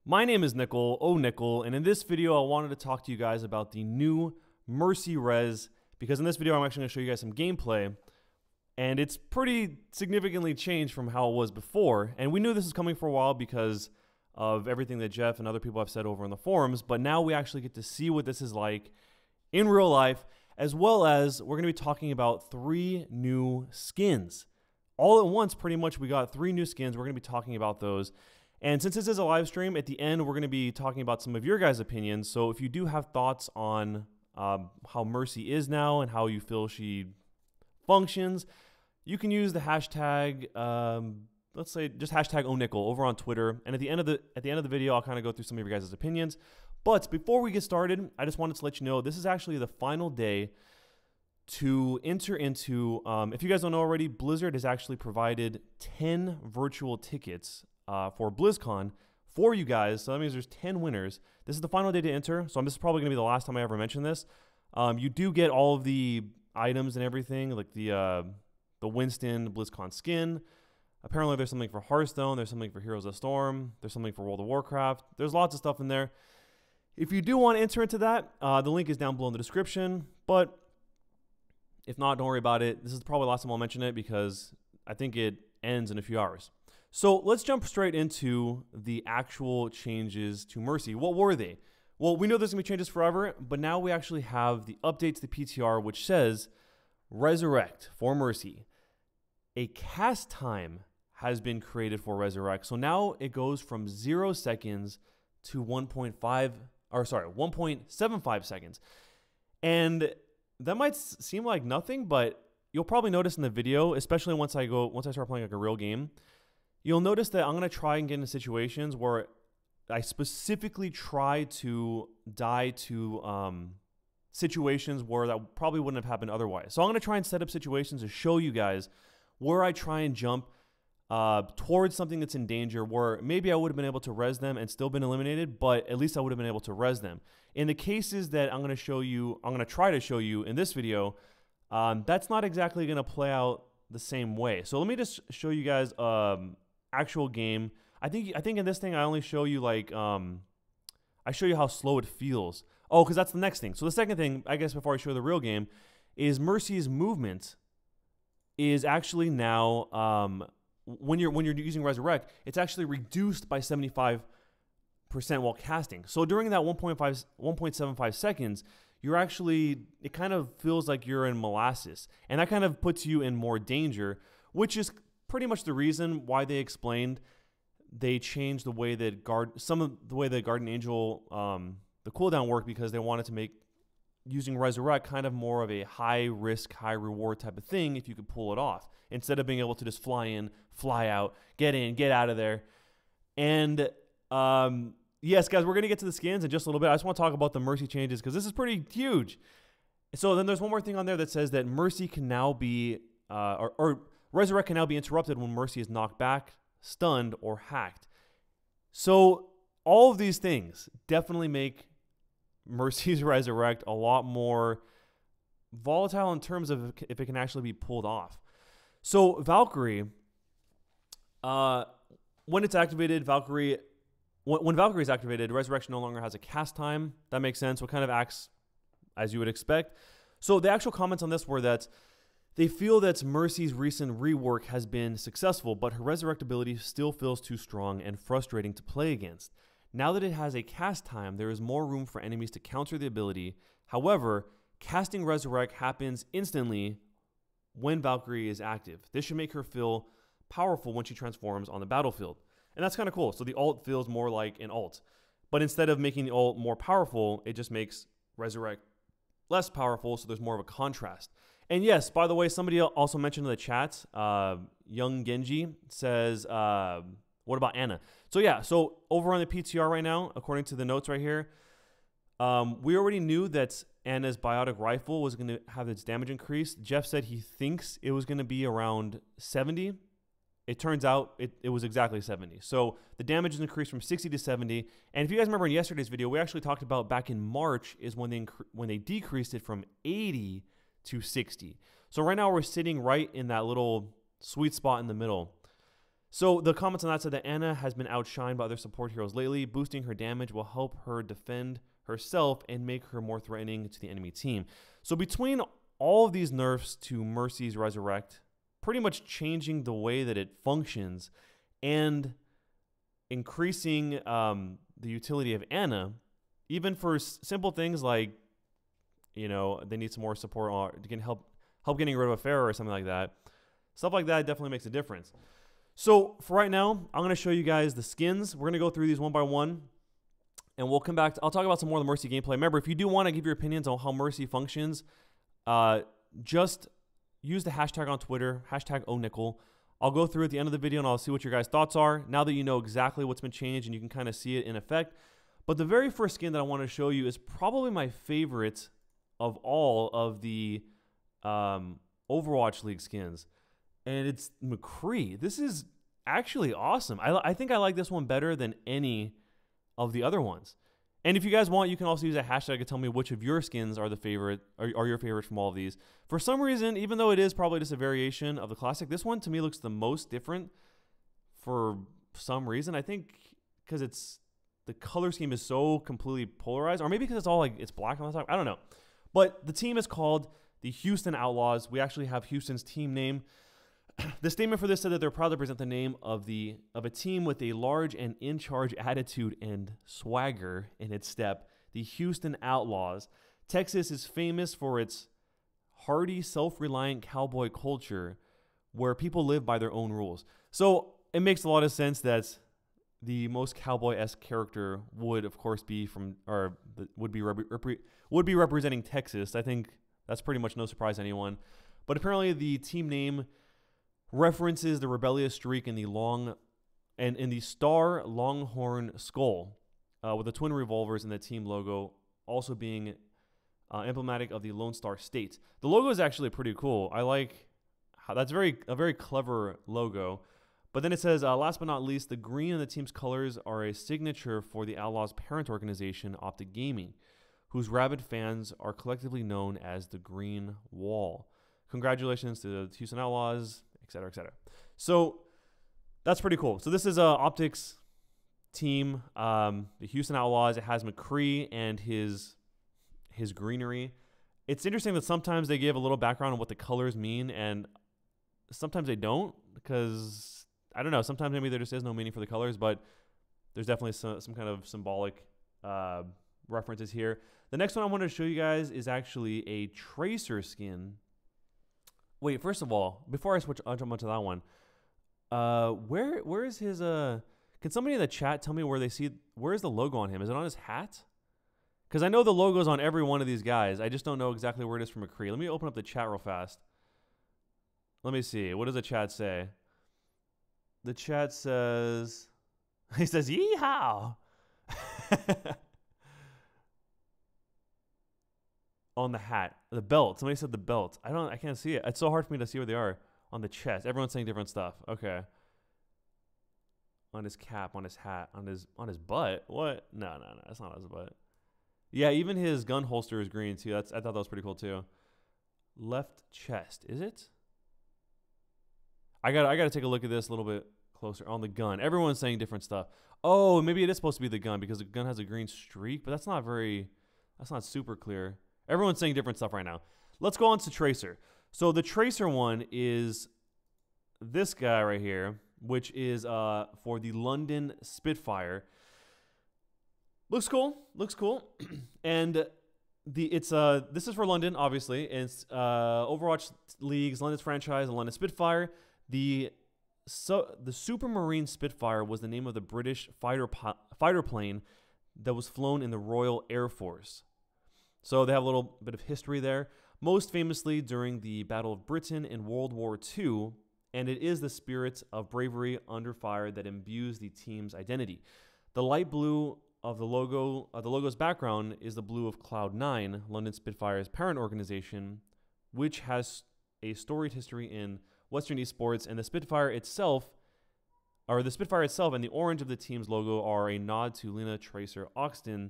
My name is Nickel, Nickel, and in this video I wanted to talk to you guys about the new Mercy REZ, because in this video I'm actually going to show you guys some gameplay, and it's pretty significantly changed from how it was before. And we knew this was coming for a while because of everything that Jeff and other people have said over in the forums, but now we actually get to see what this is like in real life, as well as we're going to be talking about 3 new skins. All at once, pretty much, we got 3 new skins. We're going to be talking about those. And since this is a live stream, at the end, we're going to be talking about some of your guys' opinions. So if you do have thoughts on how Mercy is now and how you feel she functions, you can use the hashtag, let's say just hashtag #ONickel over on Twitter. And at the end of the video, I'll kind of go through some of your guys' opinions. But before we get started, I just wanted to let you know this is actually the final day to enter into, if you guys don't know already, Blizzard has actually provided 10 virtual tickets for BlizzCon for you guys. So that means there's 10 winners. This is the final day to enter, so this is probably going to be the last time I ever mention this. You do get all of the items and everything, like the Winston BlizzCon skin. Apparently there's something for Hearthstone, there's something for Heroes of the Storm, there's something for World of Warcraft. There's lots of stuff in there. If you do want to enter into that, the link is down below in the description, but if not, don't worry about it. This is probably the last time I'll mention it because I think it ends in a few hours. So let's jump straight into the actual changes to Mercy. What were they? Well, we know there's going to be changes forever, but now we actually have the update to the PTR, which says Resurrect for Mercy. A cast time has been created for Resurrect. So now it goes from 0 seconds to 1.75 seconds. And that might seem like nothing, but you'll probably notice in the video, especially once I start playing like a real game, you'll notice that I'm going to try and get into situations where I specifically try to die to situations where that probably wouldn't have happened otherwise. So I'm going to try and set up situations to show you guys where I try and jump towards something that's in danger, where maybe I would have been able to res them and still been eliminated, but at least I would have been able to res them. In the cases that I'm going to try to show you in this video, that's not exactly going to play out the same way. So let me just show you guys actual game. I think in this thing I only show you like I show you how slow it feels. Oh, because that's the next thing. So the second thing, I guess, before I show you the real game, is Mercy's movement is actually now when you're using Resurrect, it's actually reduced by 75% while casting. So during that 1.75 seconds, you're actually, it kind of feels like you're in molasses, and that kind of puts you in more danger, which is pretty much the reason why they explained they changed the way that Guardian Angel the cooldown worked, because they wanted to make using Resurrect kind of more of a high risk, high reward type of thing if you could pull it off, instead of being able to just fly in, fly out, get in, get out of there. And yes, guys, we're going to get to the skins in just a little bit. I just want to talk about the Mercy changes because this is pretty huge. So then there's one more thing on there that says that Mercy can now be, or Resurrect can now be interrupted when Mercy is knocked back, stunned, or hacked. So all of these things definitely make Mercy's Resurrect a lot more volatile in terms of if it can actually be pulled off. So Valkyrie, when it's activated, when Valkyrie is activated, Resurrection no longer has a cast time. That makes sense. So it kind of acts as you would expect. So the actual comments on this were that they feel that Mercy's recent rework has been successful, but her Resurrect ability still feels too strong and frustrating to play against. Now that it has a cast time, there is more room for enemies to counter the ability. However, casting Resurrect happens instantly when Valkyrie is active. This should make her feel powerful when she transforms on the battlefield. And that's kind of cool. So the ult feels more like an ult. But instead of making the ult more powerful, it just makes Resurrect less powerful, so there's more of a contrast. And yes, by the way, somebody also mentioned in the chat, Young Genji says, what about Anna? So yeah, so over on the PTR right now, according to the notes right here, we already knew that Anna's biotic rifle was going to have its damage increased. Jeff said he thinks it was going to be around 70. It turns out it was exactly 70. So the damage is increased from 60 to 70. And if you guys remember in yesterday's video, we actually talked about back in March is when they decreased it from 80 to 60. So right now we're sitting right in that little sweet spot in the middle. So the comments on that said that Ana has been outshined by other support heroes lately. Boosting her damage will help her defend herself and make her more threatening to the enemy team. So between all of these nerfs to Mercy's Resurrect, pretty much changing the way that it functions and increasing the utility of Ana, even for simple things like, you know, they need some more support or to help getting rid of a Pharaoh or something like that. Stuff like that definitely makes a difference. So for right now, I'm going to show you guys the skins. We're going to go through these one by one, and we'll come back. I'll talk about some more of the Mercy gameplay. Remember, if you do want to give your opinions on how Mercy functions, just use the hashtag on Twitter, hashtag #ONickel. I'll go through at the end of the video, and I'll see what your guys' thoughts are now that you know exactly what's been changed and you can kind of see it in effect. But the very first skin that I want to show you is probably my favorite of all of the Overwatch League skins. And it's McCree. This is actually awesome. I think I like this one better than any of the other ones. And if you guys want, you can also use a hashtag to tell me which of your skins are the favorite, are your favorite from all of these. For some reason, even though it is probably just a variation of the classic, this one to me looks the most different for some reason. I think because the color scheme is so completely polarized, or maybe because it's all like it's black on the top. I don't know. But the team is called the Houston Outlaws. We actually have Houston's team name. The statement for this said that they're proud to present the name of a team with a large and in-charge attitude and swagger in its step, the Houston Outlaws. Texas is famous for its hardy, self-reliant cowboy culture where people live by their own rules. So it makes a lot of sense that the most cowboy-esque character would, of course, be from, or would be representing Texas. I think that's pretty much no surprise to anyone. But apparently the team name references the rebellious streak in the star longhorn skull, with the twin revolvers and the team logo also being emblematic of the Lone Star State. The logo is actually pretty cool. I like how that's a very clever logo. But then it says, last but not least, the green in the team's colors are a signature for the Outlaws' parent organization, Optic Gaming, whose rabid fans are collectively known as the Green Wall. Congratulations to the Houston Outlaws, etc., etc. So that's pretty cool. So this is Optic's team, the Houston Outlaws. It has McCree and his greenery. It's interesting that sometimes they give a little background on what the colors mean, and sometimes they don't, because I don't know. Sometimes maybe there just is no meaning for the colors, but there's definitely some kind of symbolic references here. The next one I wanted to show you guys is actually a Tracer skin. Wait, first of all, before I jump onto that one, where is his can somebody in the chat tell me where's the logo on him? Is it on his hat? Because I know the logo's on every one of these guys. I just don't know exactly where it is for McCree. Let me open up the chat real fast. Let me see. What does the chat say? The chat says, he says, yeehaw. On the hat, the belt. Somebody said the belt. I can't see it. It's so hard for me to see where they are. On the chest. Everyone's saying different stuff. Okay. On his cap, on his hat, on his butt. What? No, that's not on his butt. Yeah, even his gun holster is green too. I thought that was pretty cool too. Left chest, is it? I gotta take a look at this a little bit closer. On the gun. Everyone's saying different stuff. Oh, maybe it is supposed to be the gun because the gun has a green streak, but that's not super clear. Everyone's saying different stuff right now. Let's go on to Tracer. So the Tracer one is this guy right here, which is for the London Spitfire. Looks cool. And this is for London, obviously. It's Overwatch League's London's franchise, the London Spitfire. The Supermarine Spitfire was the name of the British fighter plane that was flown in the Royal Air Force. So they have a little bit of history there, most famously during the Battle of Britain in World War II, and it is the spirit of bravery under fire that imbues the team's identity. The light blue of the logo's background is the blue of Cloud9, London Spitfire's parent organization, which has a storied history in Western esports, and the Spitfire itself and the orange of the team's logo are a nod to Lena Tracer Oxton,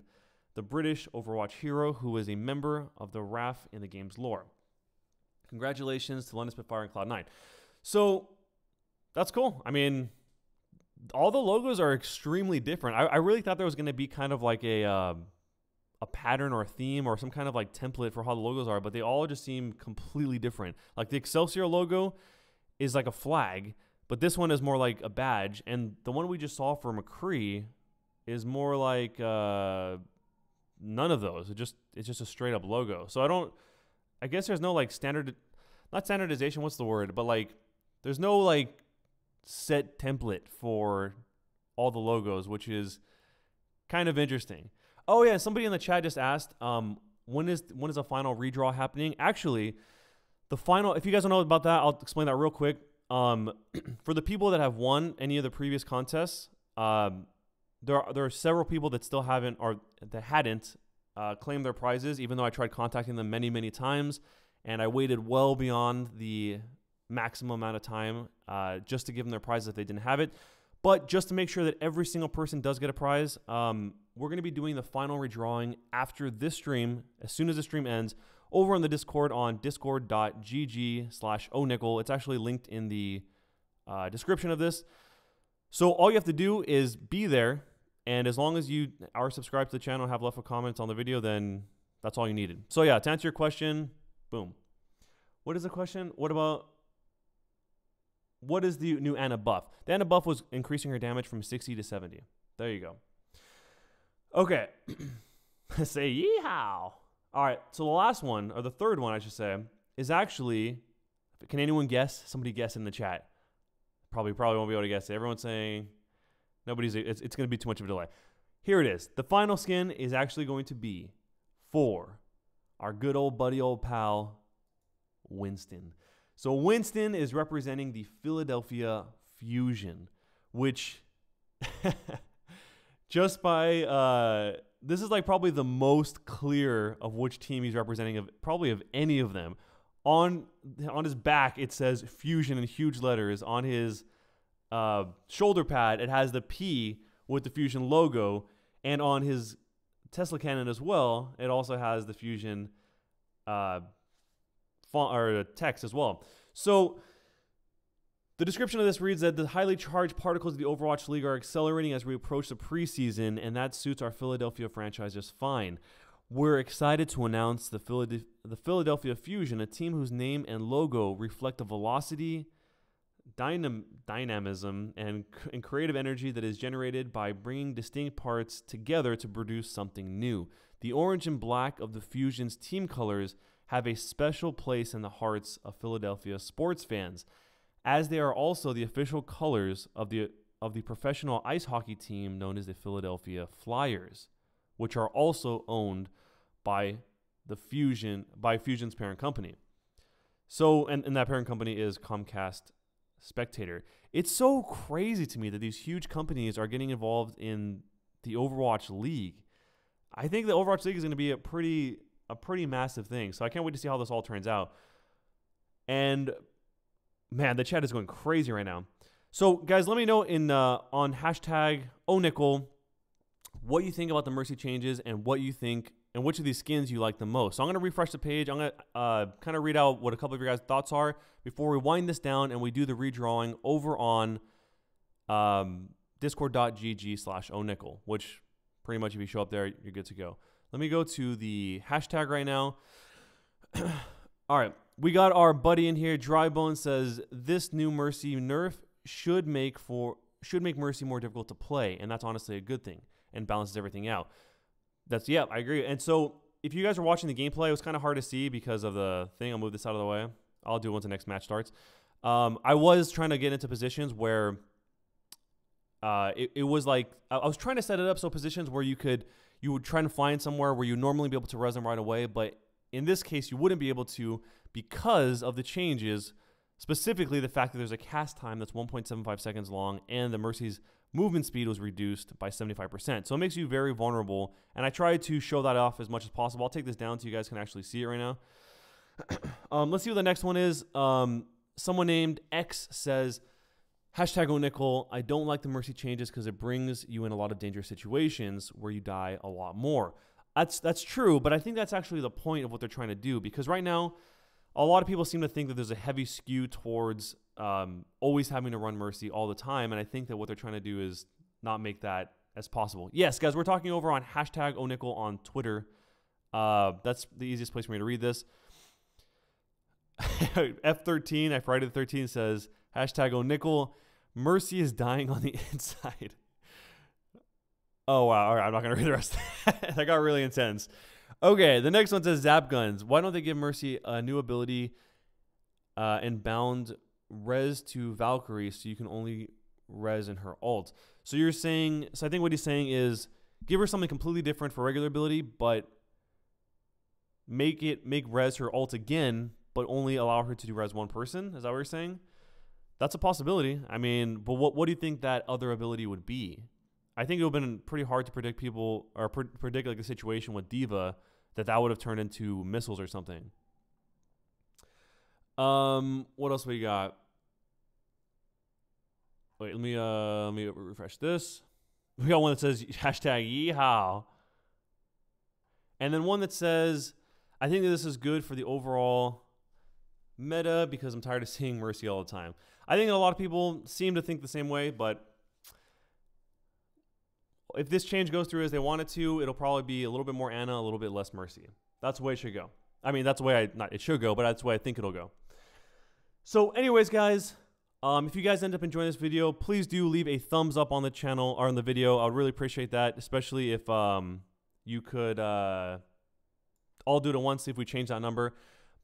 the British Overwatch hero who is a member of the RAF in the game's lore. Congratulations to London Spitfire and Cloud9. So that's cool. I mean, all the logos are extremely different. I really thought there was going to be kind of like a pattern or a theme or some kind of like template for how the logos are, but they all just seem completely different. Like the Excelsior logo is like a flag, but this one is more like a badge, and the one we just saw for McCree is more like none of those. It's just a straight up logo. So I guess there's no like not standardization, what's the word? But like there's no like set template for all the logos, which is kind of interesting. Oh yeah, somebody in the chat just asked, when is the final redraw happening? Actually, the final, if you guys don't know about that, I'll explain that real quick. For the people that have won any of the previous contests, there are several people that still haven't or that hadn't claimed their prizes, even though I tried contacting them many times, and I waited well beyond the maximum amount of time just to give them their prizes if they didn't have it. But just to make sure that every single person does get a prize, we're going to be doing the final redrawing after this stream, as soon as the stream ends, over on the Discord on discord.gg/onickel. It's actually linked in the description of this. So all you have to do is be there, and as long as you are subscribed to the channel and have left a comment on the video, then that's all you needed. So yeah, to answer your question, boom. What is the question? What is the new Ana buff? The Ana buff was increasing her damage from 60 to 70. There you go. Okay. Say yeehaw. All right, so the last one, or the third one, I should say, is actually, can anyone guess? Somebody guess in the chat. Probably won't be able to guess it. Everyone's saying, it's going to be too much of a delay. Here it is. The final skin is actually going to be for our good old buddy, old pal, Winston. So Winston is representing the Philadelphia Fusion, which just by this is like probably the most clear of which team he's representing of any of them. On his back it says Fusion in huge letters. On his shoulder pad it has the P with the Fusion logo, and on his Tesla cannon as well it also has the Fusion font or text as well. So the description of this reads that the highly charged particles of the Overwatch League are accelerating as we approach the preseason, and that suits our Philadelphia franchise just fine. We're excited to announce the Philadelphia Fusion, a team whose name and logo reflect the velocity, dynamism, and creative energy that is generated by bringing distinct parts together to produce something new. The orange and black of the Fusion's team colors have a special place in the hearts of Philadelphia sports fans, as they are also the official colors of the professional ice hockey team known as the Philadelphia Flyers, which are also owned by Fusion's parent company. So, and that parent company is Comcast Spectator. It's so crazy to me that these huge companies are getting involved in the Overwatch League. I think the Overwatch League is going to be a pretty massive thing. So I can't wait to see how this all turns out. And man, the chat is going crazy right now. So guys, let me know on hashtag #onickel what you think about the Mercy changes and what you think and which of these skins you like the most. So I'm going to refresh the page. I'm going to kind of read out what a couple of your guys' thoughts are before we wind this down and we do the redrawing over on discord.gg/onickel, which pretty much if you show up there, you're good to go. Let me go to the hashtag right now. All right. We got our buddy in here. Drybone says this new Mercy nerf should make Mercy more difficult to play, and that's honestly a good thing and balances everything out. Yeah, I agree. And so if you guys are watching the gameplay, it was kind of hard to see because of the thing. I'll move this out of the way. I'll do it once the next match starts. I was trying to get into positions where it was like I was trying to set it up so positions where you would try to find somewhere where you normally be able to res them right away, but in this case you wouldn't be able to because of the changes, specifically the fact that there's a cast time that's 1.75 seconds long and the Mercy's movement speed was reduced by 75%. So it makes you very vulnerable, and I tried to show that off as much as possible. I'll take this down so you guys can actually see it right now. Let's see what the next one is. Someone named X says, hashtag #onickel, I don't like the Mercy changes because it brings you in a lot of dangerous situations where you die a lot more. That's true, but I think that's actually the point of what they're trying to do, because right now, a lot of people seem to think that there's a heavy skew towards always having to run Mercy all the time. And I think that what they're trying to do is not make that as possible. Yes, guys, we're talking over on hashtag Onickel on Twitter. That's the easiest place for me to read this. F13, Friday the 13th says, hashtag Onickel, Mercy is dying on the inside. Oh, wow. All right, I'm not going to read the rest. That got really intense. Okay, the next one says Zap Guns. Why don't they give Mercy a new ability and bound REZ to Valkyrie so you can only REZ in her ult? So you're saying, so I think what he's saying is give her something completely different for regular ability, but make REZ her ult again, but only allow her to do REZ one person. Is that what you're saying? That's a possibility. I mean, but what do you think that other ability would be? I think it would have been pretty hard to predict people, or predict like a situation with D.Va that would have turned into missiles or something. What else we got? Wait, let me refresh this. We got one that says hashtag yeehaw. And then one that says, I think that this is good for the overall meta because I'm tired of seeing Mercy all the time. I think a lot of people seem to think the same way, but if this change goes through as they want it to, it'll probably be a little bit more Ana, a little bit less Mercy. That's the way it should go. I mean, that's the way it should go, but that's the way I think it'll go. So anyways, guys, if you guys end up enjoying this video, please do leave a thumbs up on the channel or on the video. I would really appreciate that, especially if you could all do it at once, see if we change that number.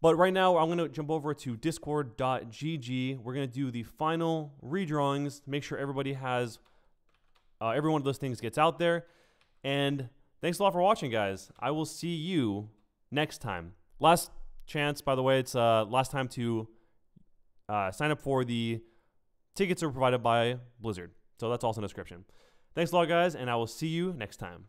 But right now, I'm going to jump over to discord.gg. We're going to do the final redrawings, make sure everybody has, every one of those things gets out there. And thanks a lot for watching, guys. I will see you next time. Last chance, by the way, it's last time to sign up for the tickets are provided by Blizzard. So that's also in the description. Thanks a lot, guys, and I will see you next time.